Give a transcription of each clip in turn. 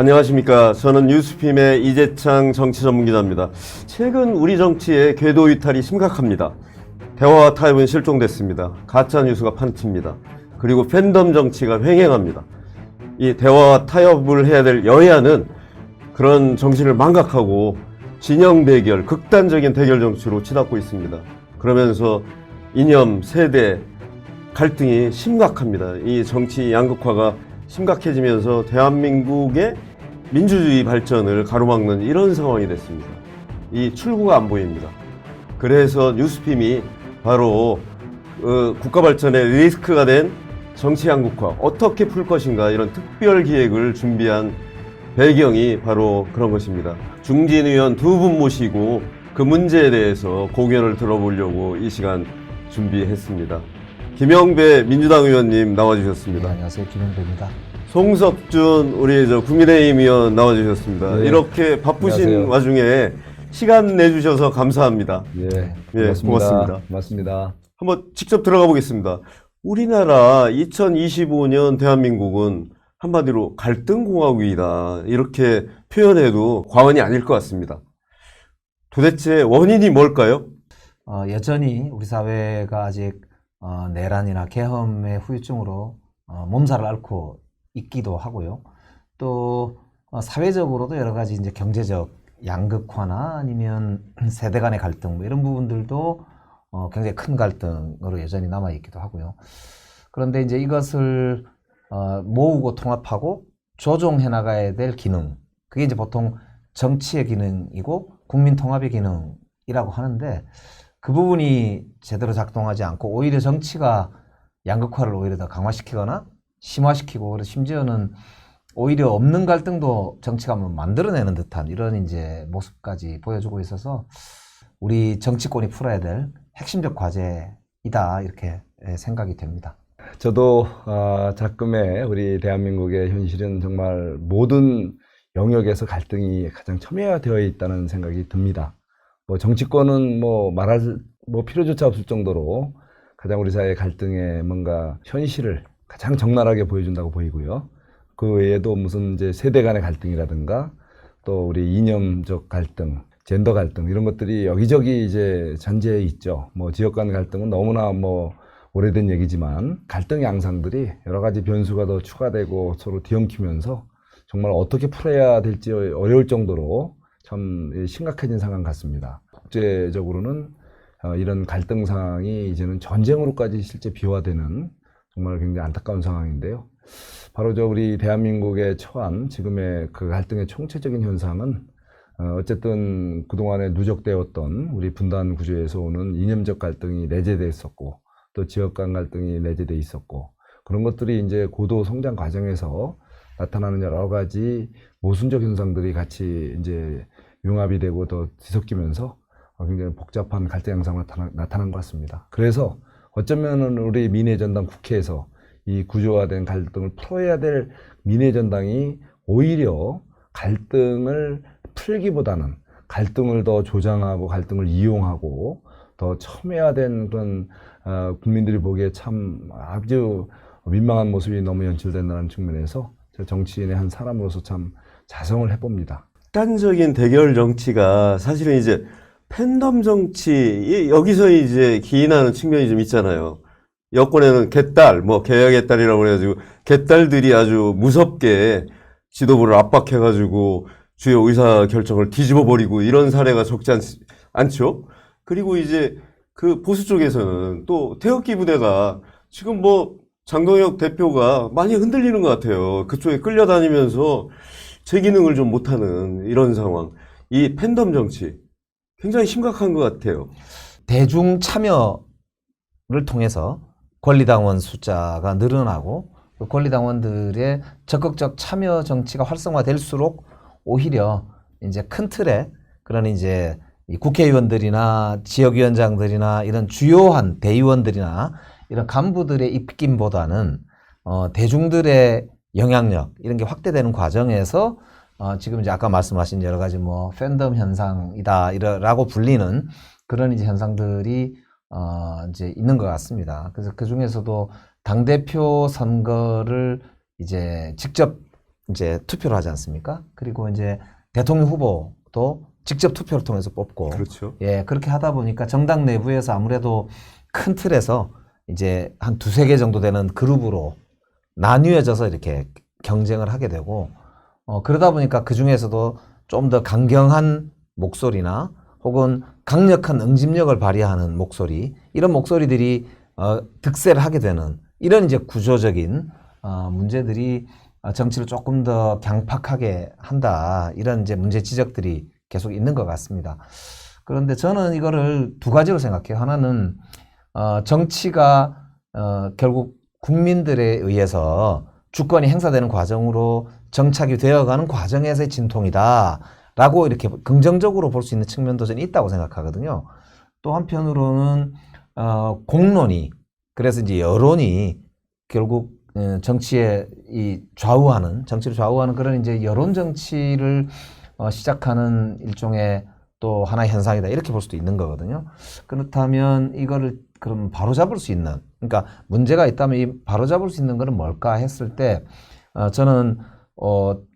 안녕하십니까. 저는 뉴스핌의 이재창 정치전문기자입니다. 최근 우리 정치의 궤도 이탈이 심각합니다. 대화와 타협은 실종됐습니다. 가짜뉴스가 판칩니다. 그리고 팬덤 정치가 횡행합니다. 이 대화와 타협을 해야 될 여야는 그런 정신을 망각하고 진영 대결, 극단적인 대결 정치로 치닫고 있습니다. 그러면서 이념, 세대 갈등이 심각합니다. 이 정치 양극화가 심각해지면서 대한민국의 민주주의 발전을 가로막는 이런 상황이 됐습니다. 이 출구가 안 보입니다. 그래서 뉴스핌이 바로 국가 발전의 리스크가 된 정치 양극화 어떻게 풀 것인가 이런 특별 기획을 준비한 배경이 바로 그런 것입니다. 중진 의원 두 분 모시고 그 문제에 대해서 고견을 들어보려고 이 시간 준비했습니다. 김영배 민주당 의원님 나와주셨습니다. 네, 안녕하세요. 김영배입니다. 송석준 우리 국민의힘 의원 나와주셨습니다. 네. 이렇게 바쁘신 안녕하세요. 와중에 시간 내주셔서 감사합니다. 예, 고맙습니다. 고맙습니다. 한번 직접 들어가 보겠습니다. 우리나라 2025년 대한민국은 한마디로 갈등공화국이다. 이렇게 표현해도 과언이 아닐 것 같습니다. 도대체 원인이 뭘까요? 여전히 우리 사회가 아직 내란이나 계엄의 후유증으로 몸살을 앓고 있기도 하고요. 또 사회적으로도 여러 가지 이제 경제적 양극화나 아니면 세대 간의 갈등 뭐 이런 부분들도 굉장히 큰 갈등으로 여전히 남아 있기도 하고요. 그런데 이제 이것을 모으고 통합하고 조정해 나가야 될 기능, 그게 이제 보통 정치의 기능이고 국민 통합의 기능이라고 하는데, 그 부분이 제대로 작동하지 않고 오히려 정치가 양극화를 오히려 더 강화시키거나 심화시키고, 그래서 심지어는 오히려 없는 갈등도 정치가 만들어내는 듯한 이런 이제 모습까지 보여주고 있어서 우리 정치권이 풀어야 될 핵심적 과제이다, 이렇게 생각이 됩니다. 저도 작금의 우리 대한민국의 현실은 정말 모든 영역에서 갈등이 가장 첨예화되어 있다는 생각이 듭니다. 정치권은 말할 필요조차 없을 정도로 가장 우리 사회의 갈등의 뭔가 현실을 가장 적나라하게 보여준다고 보이고요. 그 외에도 무슨 이제 세대 간의 갈등이라든가 또 우리 이념적 갈등, 젠더 갈등 이런 것들이 여기저기 이제 전제해 있죠. 지역 간 갈등은 너무나 오래된 얘기지만 갈등 양상들이 여러 가지 변수가 더 추가되고 서로 뒤엉키면서 정말 어떻게 풀어야 될지 어려울 정도로 참 심각해진 상황 같습니다. 국제적으로는 이런 갈등 상황이 이제는 전쟁으로까지 실제 비화되는 정말 굉장히 안타까운 상황인데요. 바로 우리 대한민국에 처한 지금의 그 갈등의 총체적인 현상은 어쨌든 그동안에 누적되었던 우리 분단 구조에서 오는 이념적 갈등이 내재되어 있었고, 또 지역 간 갈등이 내재되어 있었고, 그런 것들이 이제 고도 성장 과정에서 나타나는 여러 가지 모순적 현상들이 같이 이제 융합이 되고 더 뒤섞이면서 굉장히 복잡한 갈등 양상으로 나타난 것 같습니다. 그래서 어쩌면은 우리 민의전당 국회에서 이 구조화된 갈등을 풀어야 될 민의전당이 오히려 갈등을 풀기보다는 갈등을 더 조장하고 갈등을 이용하고 더 첨예화된 그런 국민들이 보기에 참 아주 민망한 모습이 너무 연출된다는 측면에서 정치인의 한 사람으로서 참 자성을 해봅니다. 극단적인 대결 정치가 사실은 이제 팬덤 정치, 여기서 이제 기인하는 측면이 좀 있잖아요. 여권에는 개딸, 개혁의 딸이라고 해가지고 개딸들이 아주 무섭게 지도부를 압박해가지고 주요 의사 결정을 뒤집어 버리고 이런 사례가 적지 않죠. 그리고 이제 그 보수 쪽에서는 또 태극기 부대가 지금 장동혁 대표가 많이 흔들리는 것 같아요. 그쪽에 끌려다니면서 제 기능을 좀 못하는 이런 상황. 이 팬덤 정치 굉장히 심각한 것 같아요. 대중 참여를 통해서 권리당원 숫자가 늘어나고, 그 권리당원들의 적극적 참여 정치가 활성화될수록 오히려 이제 큰 틀에 그런 이제 국회의원들이나 지역위원장들이나 이런 주요한 대의원들이나 이런 간부들의 입김보다는 대중들의 영향력 이런 게 확대되는 과정에서 지금 이제 아까 말씀하신 여러 가지 팬덤 현상이다라고 불리는 그런 이제 현상들이 이제 있는 것 같습니다. 그래서 그 중에서도 당대표 선거를 이제 직접 이제 투표를 하지 않습니까? 그리고 이제 대통령 후보도 직접 투표를 통해서 뽑고, 그렇죠. 예, 그렇게 하다 보니까 정당 내부에서 아무래도 큰 틀에서 이제 한 두세 개 정도 되는 그룹으로 나뉘어져서 이렇게 경쟁을 하게 되고, 그러다 보니까 그 중에서도 좀 더 강경한 목소리나 혹은 강력한 응집력을 발휘하는 목소리, 이런 목소리들이 득세를 하게 되는 이런 이제 구조적인 문제들이 정치를 조금 더 강팍하게 한다, 이런 이제 문제 지적들이 계속 있는 것 같습니다. 그런데 저는 이거를 두 가지로 생각해요. 하나는 정치가 결국 국민들에 의해서 주권이 행사되는 과정으로 정착이 되어가는 과정에서의 진통이다 라고 이렇게 긍정적으로 볼 수 있는 측면도 저는 있다고 생각하거든요. 또 한편으로는 공론이, 그래서 이제 여론이 결국 정치에 정치를 좌우하는 그런 이제 여론 정치를 시작하는 일종의 또 하나의 현상이다, 이렇게 볼 수도 있는 거거든요. 그렇다면 이거를 그럼 바로잡을 수 있는, 그러니까 문제가 있다면 이 바로잡을 수 있는 거는 뭘까 했을 때 저는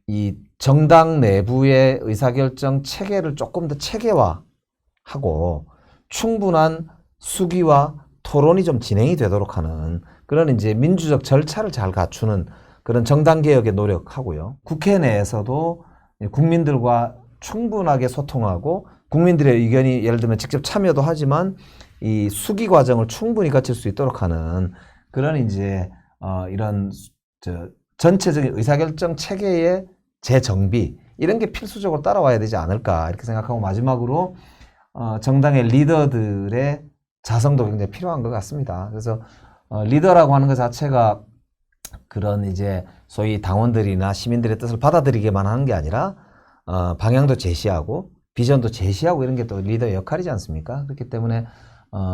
이 정당 내부의 의사결정 체계를 조금 더 체계화하고 충분한 수기와 토론이 좀 진행이 되도록 하는 그런 이제 민주적 절차를 잘 갖추는 그런 정당 개혁에 노력하고요. 국회 내에서도 국민들과 충분하게 소통하고 국민들의 의견이 예를 들면 직접 참여도 하지만 이 수기 과정을 충분히 거칠 수 있도록 하는 그런 이제 이런 전체적인 의사결정 체계의 재정비, 이런 게 필수적으로 따라와야 되지 않을까, 이렇게 생각하고, 마지막으로 정당의 리더들의 자성도 굉장히 필요한 것 같습니다. 그래서 리더라고 하는 것 자체가 그런 이제 소위 당원들이나 시민들의 뜻을 받아들이게만 하는 게 아니라 방향도 제시하고 비전도 제시하고, 이런 게 또 리더의 역할이지 않습니까? 그렇기 때문에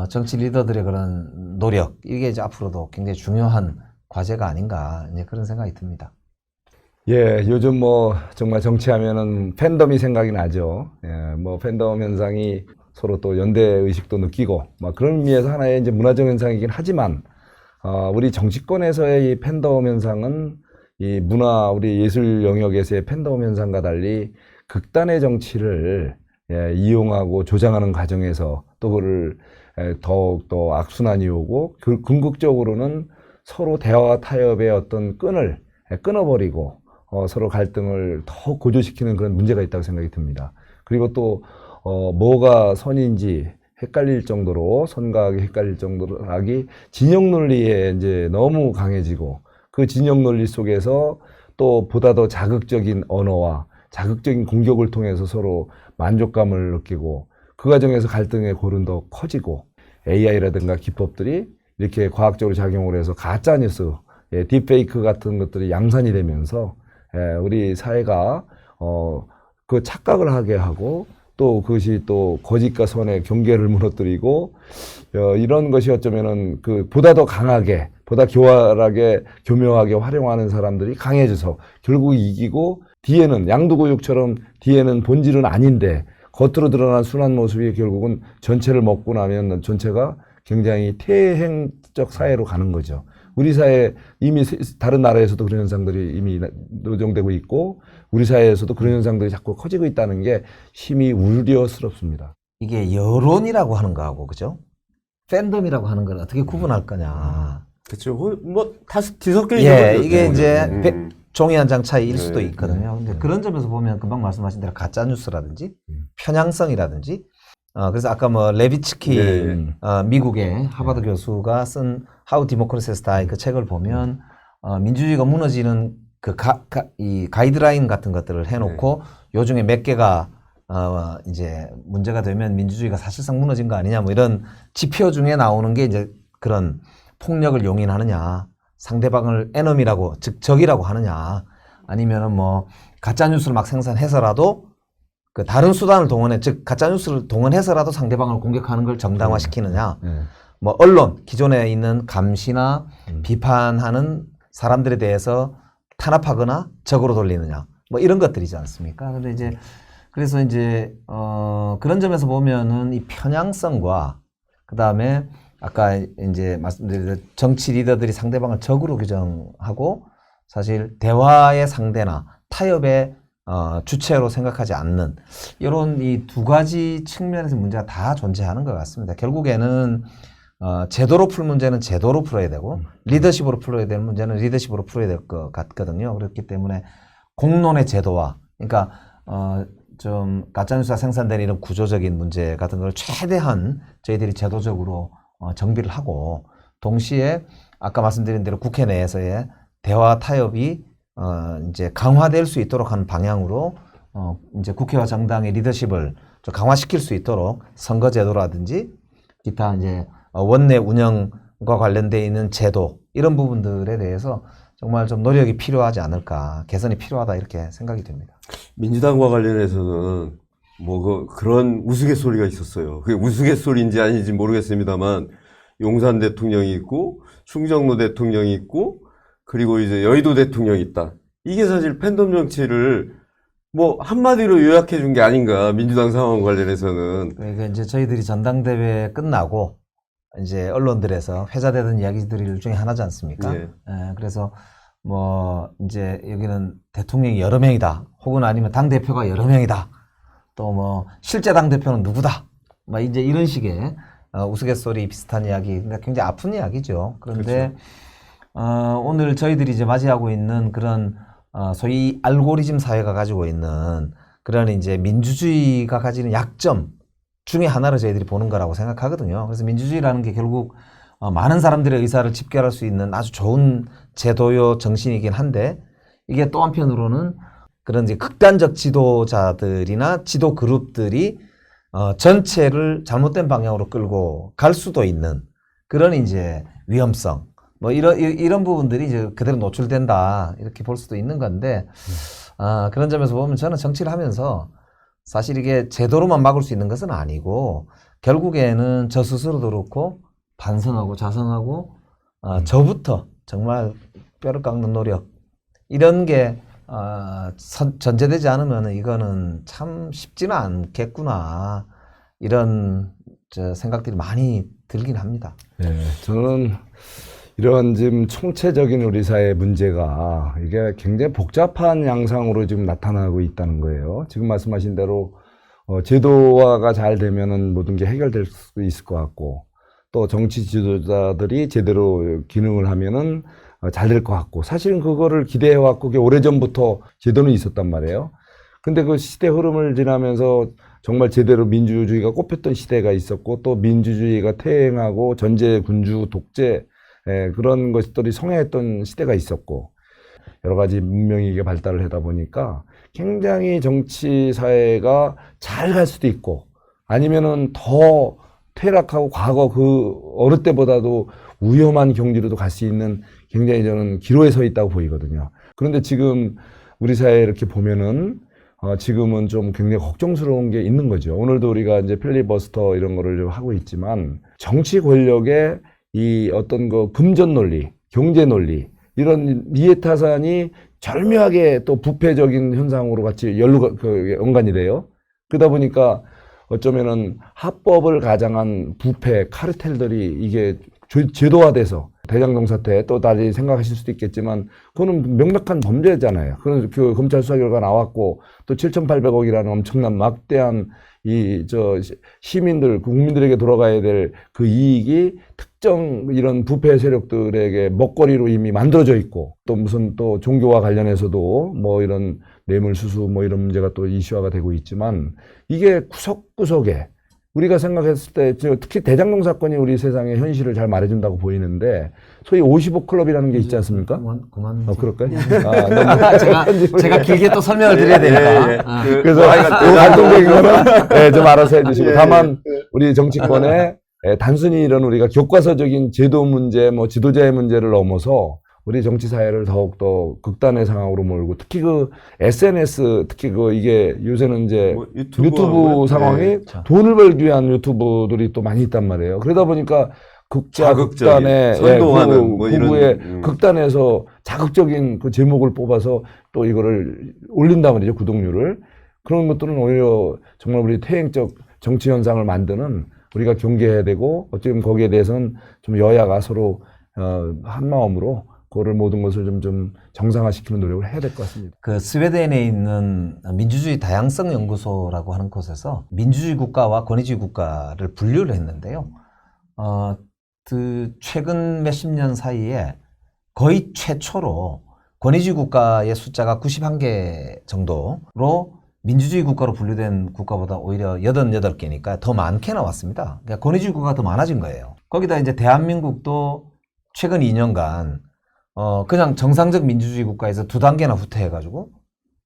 정치 리더들의 그런 노력, 이게 이제 앞으로도 굉장히 중요한 과제가 아닌가, 이제 그런 생각이 듭니다. 예, 요즘 뭐 정말 정치하면은 팬덤이 생각이 나죠. 예, 뭐 팬덤 현상이 서로 또 연대 의식도 느끼고 막 그런 의미에서 하나의 이제 문화적 현상이긴 하지만 우리 정치권에서의 이 팬덤 현상은 이 문화, 우리 예술 영역에서의 팬덤 현상과 달리 극단의 정치를 이용하고 조장하는 과정에서 또 그를 더욱 더 악순환이 오고 궁극적으로는 서로 대화 타협의 어떤 끈을 끊어버리고 서로 갈등을 더 고조시키는 그런 문제가 있다고 생각이 듭니다. 그리고 또 뭐가 선인지 헷갈릴 정도로, 선과 악이 헷갈릴 정도로 악이 진영 논리에 이제 너무 강해지고, 그 진영 논리 속에서 또 보다 더 자극적인 언어와 자극적인 공격을 통해서 서로 만족감을 느끼고, 그 과정에서 갈등의 골은 더 커지고, AI라든가 기법들이 이렇게 과학적으로 작용을 해서 가짜뉴스, 딥페이크 같은 것들이 양산이 되면서 우리 사회가 그 착각을 하게 하고, 또 그것이 또 거짓과 선의 경계를 무너뜨리고, 이런 것이 어쩌면은 그 보다 더 강하게, 보다 교활하게, 교묘하게 활용하는 사람들이 강해져서 결국 이기고, 뒤에는 양두구육처럼 뒤에는 본질은 아닌데 겉으로 드러난 순한 모습이 결국은 전체를 먹고 나면 전체가 굉장히 퇴행적 사회로 가는 거죠. 우리 사회 이미 다른 나라에서도 그런 현상들이 이미 노정되고 있고, 우리 사회에서도 그런 현상들이 자꾸 커지고 있다는 게 심히 우려스럽습니다. 이게 여론이라고 하는 거하고, 그죠? 팬덤이라고 하는 걸 어떻게 구분할 거냐. 그렇죠. 뭐 다시 뒤섞여 있는 예, 거죠. 이게 이제 종이 한 장 차이일 수도 네. 있거든요. 근데 그런 점에서 보면 금방 말씀하신 대로 가짜 뉴스라든지 편향성이라든지, 그래서 아까 뭐 레비츠키 네. 미국의 하버드 교수가 쓴 How Democracy Has Died 그 책을 보면 민주주의가 무너지는 그 이 가이드라인 같은 것들을 해놓고 요 중에 몇 개가 이제 문제가 되면 민주주의가 사실상 무너진 거 아니냐, 뭐 이런 지표 중에 나오는 게 이제 그런 폭력을 용인하느냐, 상대방을 에너미라고, 즉 적이라고 하느냐, 아니면은 뭐 가짜 뉴스를 막 생산해서라도 그 다른 수단을 동원해, 즉 가짜 뉴스를 동원해서라도 상대방을 공격하는 걸 정당화시키느냐, 뭐 언론, 기존에 있는 감시나 비판하는 사람들에 대해서 탄압하거나 적으로 돌리느냐, 뭐 이런 것들이지 않습니까? 근데 이제 그래서 이제 그런 점에서 보면은 이 편향성과 그 다음에 아까 이제 말씀드린 정치 리더들이 상대방을 적으로 규정하고, 사실 대화의 상대나 타협의 주체로 생각하지 않는 이런 이 두 가지 측면에서 문제가 다 존재하는 것 같습니다. 결국에는 제도로 풀 문제는 제도로 풀어야 되고 리더십으로 풀어야 되는 문제는 리더십으로 풀어야 될 것 같거든요. 그렇기 때문에 공론의 제도화, 그러니까 좀 가짜뉴스가 생산되는 이런 구조적인 문제 같은 걸 최대한 저희들이 제도적으로 정비를 하고, 동시에 아까 말씀드린 대로 국회 내에서의 대화 타협이 이제 강화될 수 있도록 하는 방향으로 이제 국회와 정당의 리더십을 좀 강화시킬 수 있도록 선거제도라든지 기타 이제 원내 운영과 관련되어 있는 제도, 이런 부분들에 대해서 정말 좀 노력이 필요하지 않을까, 개선이 필요하다, 이렇게 생각이 됩니다. 민주당과 관련해서는 뭐 그런 우스갯소리가 있었어요. 그게 우스갯소리인지 아닌지 모르겠습니다만 용산 대통령이 있고 충정로 대통령이 있고 그리고 이제 여의도 대통령이 있다. 이게 사실 팬덤 정치를 뭐 한마디로 요약해 준 게 아닌가, 민주당 상황 관련해서는. 그러니까 이제 저희들이 전당대회 끝나고 이제 언론들에서 회자되던 이야기들 중에 하나지 않습니까? 예. 그래서 뭐 이제 여기는 대통령이 여러 명이다, 혹은 아니면 당 대표가 여러 명이다, 또 뭐 실제 당 대표는 누구다, 막 이제 이런 식의 우스갯소리 비슷한 이야기, 그러니까 굉장히 아픈 이야기죠. 그런데 오늘 저희들이 이제 맞이하고 있는 그런 소위 알고리즘 사회가 가지고 있는 그런 이제 민주주의가 가지는 약점 중에 하나를 저희들이 보는 거라고 생각하거든요. 그래서 민주주의라는 게 결국 많은 사람들의 의사를 집결할 수 있는 아주 좋은 제도요 정신이긴 한데, 이게 또 한편으로는 그런 이제 극단적 지도자들이나 지도 그룹들이 전체를 잘못된 방향으로 끌고 갈 수도 있는 그런 이제 위험성, 뭐 이런 부분들이 이제 그대로 노출된다, 이렇게 볼 수도 있는 건데, 그런 점에서 보면 저는 정치를 하면서 사실 이게 제도로만 막을 수 있는 것은 아니고, 결국에는 저 스스로도 그렇고 반성하고 자성하고 저부터 정말 뼈를 깎는 노력, 이런 게 전제되지 않으면 이거는 참 쉽지는 않겠구나, 이런 생각들이 많이 들긴 합니다. 네, 저는 이런 지금 총체적인 우리 사회 문제가 이게 굉장히 복잡한 양상으로 지금 나타나고 있다는 거예요. 지금 말씀하신 대로 제도화가 잘 되면은 모든 게 해결될 수 있을 것 같고, 또 정치 지도자들이 제대로 기능을 하면은 잘 될 것 같고, 사실은 그거를 기대해왔고 그게 오래전부터 제도는 있었단 말이에요. 근데 그 시대 흐름을 지나면서 정말 제대로 민주주의가 꼽혔던 시대가 있었고, 또 민주주의가 퇴행하고 전제, 군주, 독재, 그런 것들이 성행했던 시대가 있었고, 여러 가지 문명이 이게 발달을 하다 보니까 굉장히 정치 사회가 잘 갈 수도 있고, 아니면은 더 퇴락하고 과거 그 어느 때보다도 위험한 경지로도 갈 수 있는 굉장히 저는 기로에 서 있다고 보이거든요. 그런데 지금 우리 사회에 이렇게 보면은 지금은 좀 굉장히 걱정스러운 게 있는 거죠. 오늘도 우리가 이제 필리버스터 이런 거를 좀 하고 있지만, 정치 권력의 이 어떤 그 금전 논리, 경제 논리, 이런 이해타산이 절묘하게 또 부패적인 현상으로 같이 연관이 돼요. 그러다 보니까 어쩌면은 합법을 가장한 부패 카르텔들이 이게 제도화돼서, 대장동 사태 또 다시 생각하실 수도 있겠지만 그거는 명백한 범죄잖아요. 그런 그 검찰 수사 결과 나왔고, 또 7,800억이라는 엄청난 막대한 시민들, 국민들에게 돌아가야 될 그 이익이 특정 이런 부패 세력들에게 먹거리로 이미 만들어져 있고, 또 무슨 또 종교와 관련해서도 뭐 이런 뇌물수수 뭐 이런 문제가 또 이슈화가 되고 있지만, 이게 구석구석에 우리가 생각했을 때 특히 대장동 사건이 우리 세상의 현실을 잘 말해준다고 보이는데, 소위 55 클럽이라는 게 있지 않습니까? 그만. 그럴까요? 제가 길게 또 설명을 드려야 되니까. 그래서 그 감동적인 거는 좀 알아서 해주시고, 다만 우리 정치권에 단순히 이런 우리가 교과서적인 제도 문제, 뭐 지도자의 문제를 넘어서 우리 정치 사회를 더욱더 극단의 상황으로 몰고, 특히 그 SNS, 특히 이게 요새는 이제 뭐 유튜브 상황이 돈을 벌기 위한 유튜브들이 또 많이 있단 말이에요. 그러다 보니까 극단의 선동하는 뭐 구구의 이런 극단에서 자극적인 그 제목을 뽑아서 또 이거를 올린단 말이죠, 구독률을. 그런 것들은 오히려 정말 우리 퇴행적 정치 현상을 만드는, 우리가 경계해야 되고, 어쩌면 거기에 대해서는 좀 여야가 서로 한 마음으로 그거를 모든 것을 좀 정상화시키는 노력을 해야 될 것 같습니다. 그 스웨덴에 있는 민주주의 다양성 연구소라고 하는 곳에서 민주주의 국가와 권위주의 국가를 분류를 했는데요. 그 최근 몇십 년 사이에 거의 최초로 권위주의 국가의 숫자가 91개 정도로 민주주의 국가로 분류된 국가보다 오히려 88개니까 더 많게 나왔습니다. 그러니까 권위주의 국가가 더 많아진 거예요. 거기다 이제 대한민국도 최근 2년간 그냥 정상적 민주주의 국가에서 2단계나 후퇴해가지고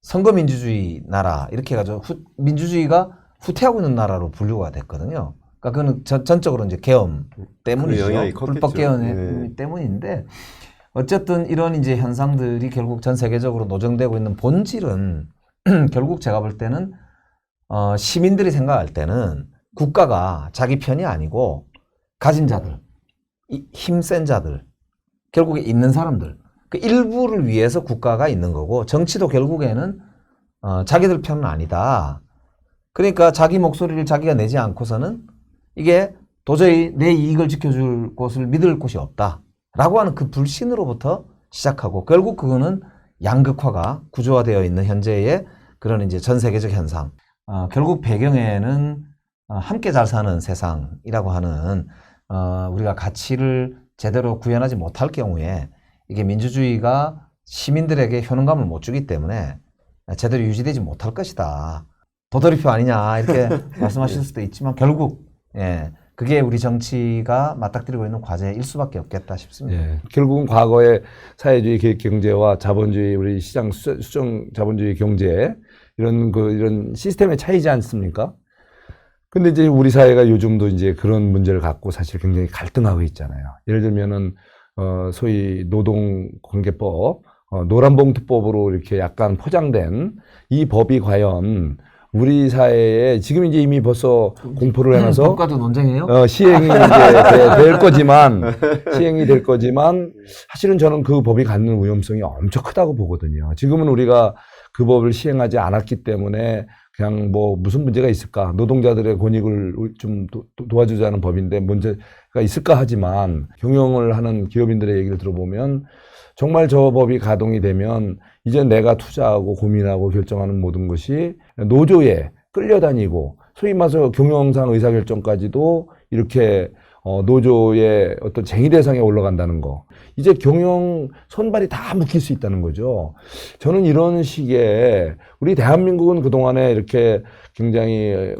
선거민주주의 나라 이렇게 해가지고 민주주의가 후퇴하고 있는 나라로 분류가 됐거든요. 그러니까 그거는 전적으로 이제 계엄 때문이죠. 영향이 컸겠죠. 불법 계엄 네. 때문인데 어쨌든 이런 이제 현상들이 결국 전 세계적으로 노정되고 있는 본질은 결국 제가 볼 때는 시민들이 생각할 때는 국가가 자기 편이 아니고 가진 자들, 힘센 자들, 결국에 있는 사람들, 그 일부를 위해서 국가가 있는 거고 정치도 결국에는 자기들 편은 아니다. 그러니까 자기 목소리를 자기가 내지 않고서는 이게 도저히 내 이익을 지켜줄 곳을 믿을 곳이 없다. 라고 하는 그 불신으로부터 시작하고 결국 그거는 양극화가 구조화되어 있는 현재의 그런 이제 전 세계적 현상. 결국 배경에는 함께 잘 사는 세상이라고 하는 우리가 가치를 제대로 구현하지 못할 경우에 이게 민주주의가 시민들에게 효능감을 못 주기 때문에 제대로 유지되지 못할 것이다. 도돌이표 아니냐 이렇게 말씀하실 수도 있지만 결국 그게 우리 정치가 맞닥뜨리고 있는 과제일 수밖에 없겠다 싶습니다. 예, 결국은 과거의 사회주의 계획 경제와 자본주의 우리 시장 수정 자본주의 경제 이런 시스템의 차이지 않습니까? 근데 이제 우리 사회가 요즘도 이제 그런 문제를 갖고 사실 굉장히 갈등하고 있잖아요. 예를 들면은 소위 노동관계법, 노란봉투법으로 이렇게 약간 포장된 이 법이 과연 우리 사회에 지금 이제 이미 벌써 공포를 해놔서 법과도 논쟁해요? 시행이 이제 시행이 될 거지만 사실은 저는 그 법이 갖는 위험성이 엄청 크다고 보거든요. 지금은 우리가 그 법을 시행하지 않았기 때문에 그냥 뭐 무슨 문제가 있을까? 노동자들의 권익을 좀 도와주자는 법인데 문제가 있을까 하지만 경영을 하는 기업인들의 얘기를 들어보면 정말 저 법이 가동이 되면 이제 내가 투자하고 고민하고 결정하는 모든 것이 노조에 끌려다니고 소위 말해서 경영상 의사결정까지도 이렇게 노조의 어떤 쟁의 대상에 올라간다는 거. 이제 경영 손발이 다 묶일 수 있다는 거죠. 저는 이런 식의 우리 대한민국은 그동안에 이렇게 굉장히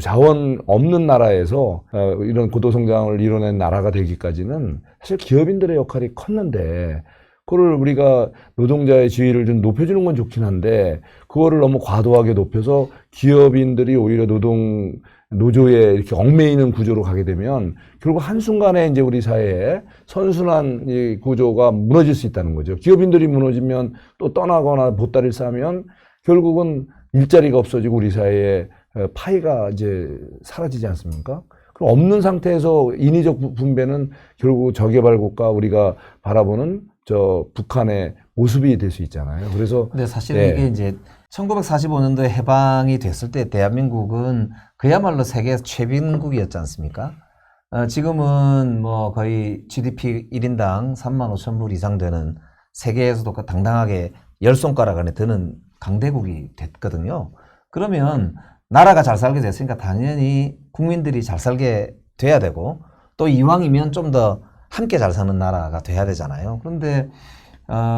자원 없는 나라에서 이런 고도성장을 이뤄낸 나라가 되기까지는 사실 기업인들의 역할이 컸는데 그거를 우리가 노동자의 지위를 좀 높여주는 건 좋긴 한데 그거를 너무 과도하게 높여서 기업인들이 오히려 노조에 이렇게 얽매이는 구조로 가게 되면 결국 한순간에 이제 우리 사회에 선순환 이 구조가 무너질 수 있다는 거죠. 기업인들이 무너지면 또 떠나거나 보따리를 싸면 결국은 일자리가 없어지고 우리 사회에 파이가 이제 사라지지 않습니까? 그럼 없는 상태에서 인위적 분배는 결국 저개발 국가 우리가 바라보는 저 북한의 모습이 될 수 있잖아요. 그래서 근데 사실은 이게 이제 1945년도에 해방이 됐을 때 대한민국은 그야말로 세계 최빈국이었지 않습니까? 지금은 뭐 거의 GDP 1인당 35,000불 이상 되는 세계에서도 당당하게 10손가락 안에 드는 강대국이 됐거든요. 그러면 나라가 잘 살게 됐으니까 당연히 국민들이 잘 살게 돼야 되고 또 이왕이면 좀 더 함께 잘 사는 나라가 돼야 되잖아요. 그런데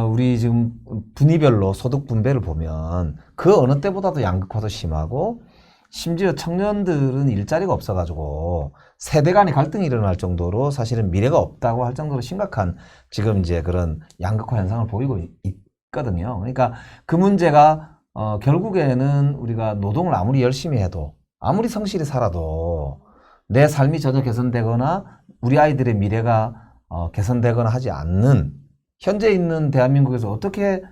우리 지금 분위별로 소득 분배를 보면 그 어느 때보다도 양극화도 심하고 심지어 청년들은 일자리가 없어가지고 세대 간의 갈등이 일어날 정도로 사실은 미래가 없다고 할 정도로 심각한 지금 이제 그런 양극화 현상을 보이고 있거든요. 그러니까 그 문제가 결국에는 우리가 노동을 아무리 열심히 해도 아무리 성실히 살아도 내 삶이 전혀 개선되거나 우리 아이들의 미래가 개선되거나 하지 않는 현재 있는 대한민국에서 어떻게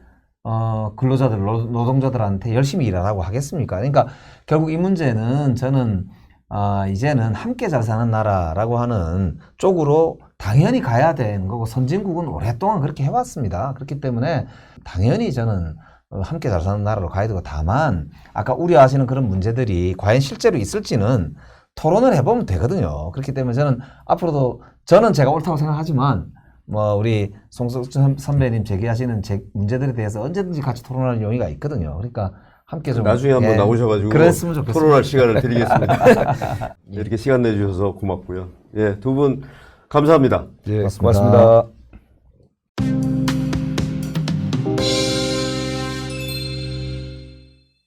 근로자들, 노동자들한테 열심히 일하라고 하겠습니까? 그러니까 결국 이 문제는 저는 이제는 함께 잘 사는 나라라고 하는 쪽으로 당연히 가야 되는 거고 선진국은 오랫동안 그렇게 해왔습니다. 그렇기 때문에 당연히 저는 함께 잘 사는 나라로 가야 되고 다만 아까 우려하시는 그런 문제들이 과연 실제로 있을지는 토론을 해보면 되거든요. 그렇기 때문에 저는 앞으로도 저는 제가 옳다고 생각하지만 뭐 우리 송석준 선배님 제기하시는 문제들에 대해서 언제든지 같이 토론할 용의가 있거든요. 그러니까 함께 좀 나중에 한번 예, 나오셔가지고 그랬으면 좋겠습니다. 토론할 시간을 드리겠습니다. 이렇게 시간 내주셔서 고맙고요. 예, 두 분 감사합니다. 예, 고맙습니다. 고맙습니다.